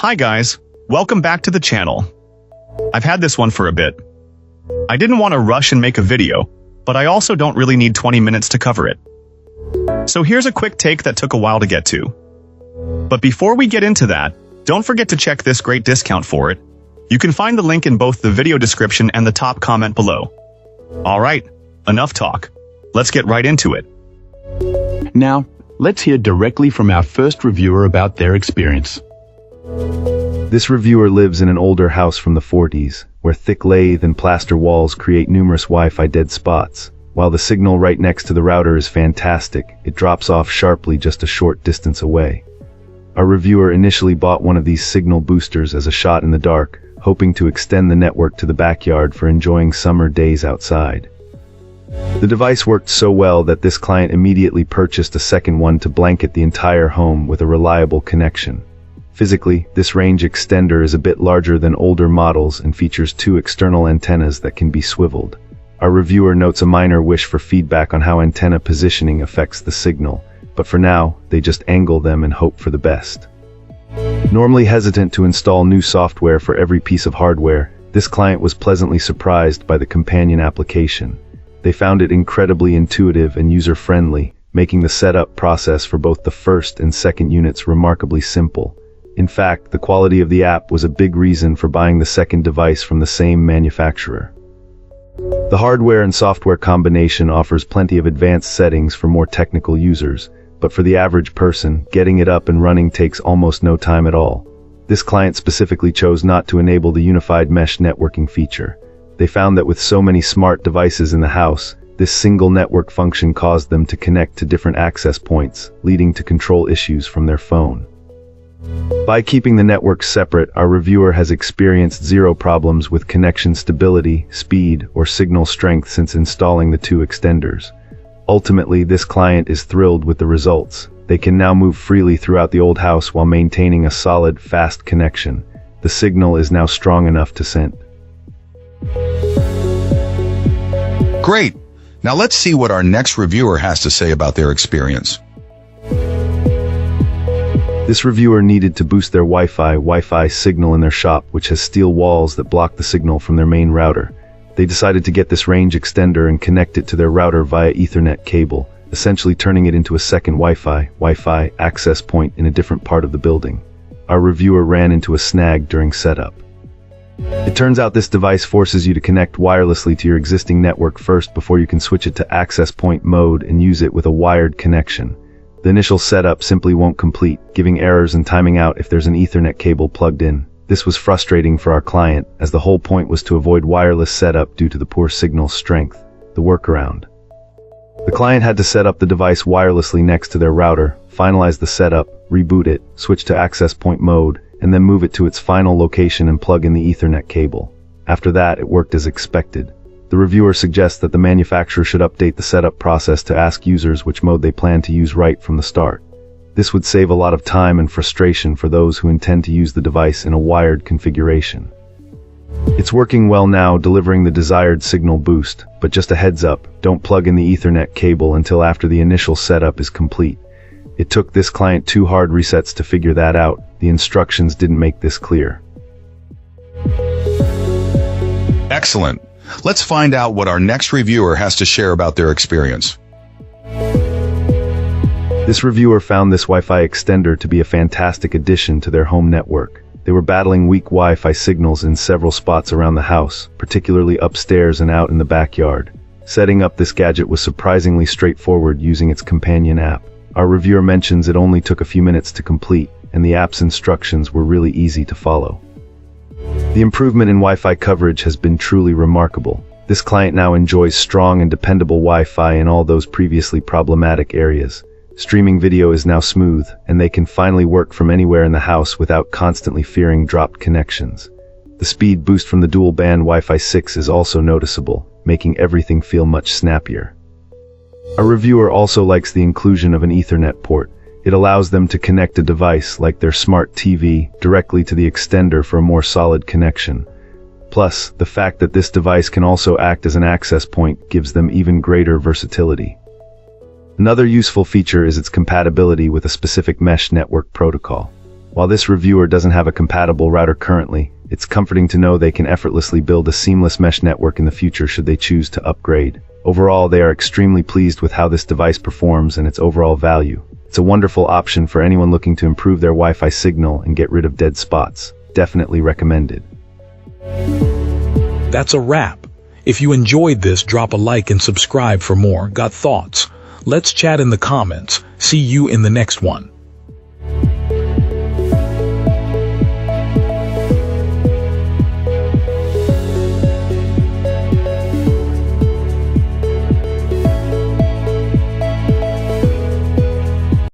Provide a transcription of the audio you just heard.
Hi guys, welcome back to the channel. I've had this one for a bit. I didn't want to rush and make a video, but I also don't really need 20 minutes to cover it. So here's a quick take that took a while to get to. But before we get into that, don't forget to check this great discount for it. You can find the link in both the video description and the top comment below. Alright, enough talk. Let's get right into it. Now, let's hear directly from our first reviewer about their experience. This reviewer lives in an older house from the 40s, where thick lathe and plaster walls create numerous Wi-Fi dead spots. While the signal right next to the router is fantastic, it drops off sharply just a short distance away. Our reviewer initially bought one of these signal boosters as a shot in the dark, hoping to extend the network to the backyard for enjoying summer days outside. The device worked so well that this client immediately purchased a second one to blanket the entire home with a reliable connection. Physically, this range extender is a bit larger than older models and features two external antennas that can be swiveled. Our reviewer notes a minor wish for feedback on how antenna positioning affects the signal, but for now, they just angle them and hope for the best. Normally hesitant to install new software for every piece of hardware, this client was pleasantly surprised by the companion application. They found it incredibly intuitive and user-friendly, making the setup process for both the first and second units remarkably simple. In fact, the quality of the app was a big reason for buying the second device from the same manufacturer. The hardware and software combination offers plenty of advanced settings for more technical users, but for the average person, getting it up and running takes almost no time at all. This client specifically chose not to enable the unified mesh networking feature. They found that with so many smart devices in the house, this single network function caused them to connect to different access points, leading to control issues from their phone. By keeping the networks separate, our reviewer has experienced zero problems with connection stability, speed, or signal strength since installing the two extenders. Ultimately, this client is thrilled with the results. They can now move freely throughout the old house while maintaining a solid, fast connection. The signal is now strong enough to send. Great! Now let's see what our next reviewer has to say about their experience. This reviewer needed to boost their Wi-Fi signal in their shop, which has steel walls that block the signal from their main router. They decided to get this range extender and connect it to their router via Ethernet cable, essentially turning it into a second Wi-Fi access point in a different part of the building. Our reviewer ran into a snag during setup. It turns out this device forces you to connect wirelessly to your existing network first before you can switch it to access point mode and use it with a wired connection. The initial setup simply won't complete, giving errors and timing out if there's an Ethernet cable plugged in. This was frustrating for our client, as the whole point was to avoid wireless setup due to the poor signal strength. The workaround. The client had to set up the device wirelessly next to their router, finalize the setup, reboot it, switch to access point mode, and then move it to its final location and plug in the Ethernet cable. After that, it worked as expected. The reviewer suggests that the manufacturer should update the setup process to ask users which mode they plan to use right from the start. This would save a lot of time and frustration for those who intend to use the device in a wired configuration. It's working well now, delivering the desired signal boost, but just a heads up, don't plug in the Ethernet cable until after the initial setup is complete. It took this client 2 hard resets to figure that out. The instructions didn't make this clear. Excellent. Let's find out what our next reviewer has to share about their experience. This reviewer found this Wi-Fi extender to be a fantastic addition to their home network. They were battling weak Wi-Fi signals in several spots around the house, particularly upstairs and out in the backyard. Setting up this gadget was surprisingly straightforward using its companion app. Our reviewer mentions it only took a few minutes to complete, and the app's instructions were really easy to follow. The improvement in Wi-Fi coverage has been truly remarkable. This client now enjoys strong and dependable Wi-Fi in all those previously problematic areas. Streaming video is now smooth, and they can finally work from anywhere in the house without constantly fearing dropped connections. The speed boost from the dual-band Wi-Fi 6 is also noticeable, making everything feel much snappier. Our reviewer also likes the inclusion of an Ethernet port. It allows them to connect a device like their smart TV directly to the extender for a more solid connection. Plus, the fact that this device can also act as an access point gives them even greater versatility. Another useful feature is its compatibility with a specific mesh network protocol. While this reviewer doesn't have a compatible router currently, it's comforting to know they can effortlessly build a seamless mesh network in the future should they choose to upgrade. Overall, they are extremely pleased with how this device performs and its overall value. It's a wonderful option for anyone looking to improve their Wi-Fi signal and get rid of dead spots. Definitely recommended. That's a wrap. If you enjoyed this, drop a like and subscribe for more. Got thoughts? Let's chat in the comments. See you in the next one.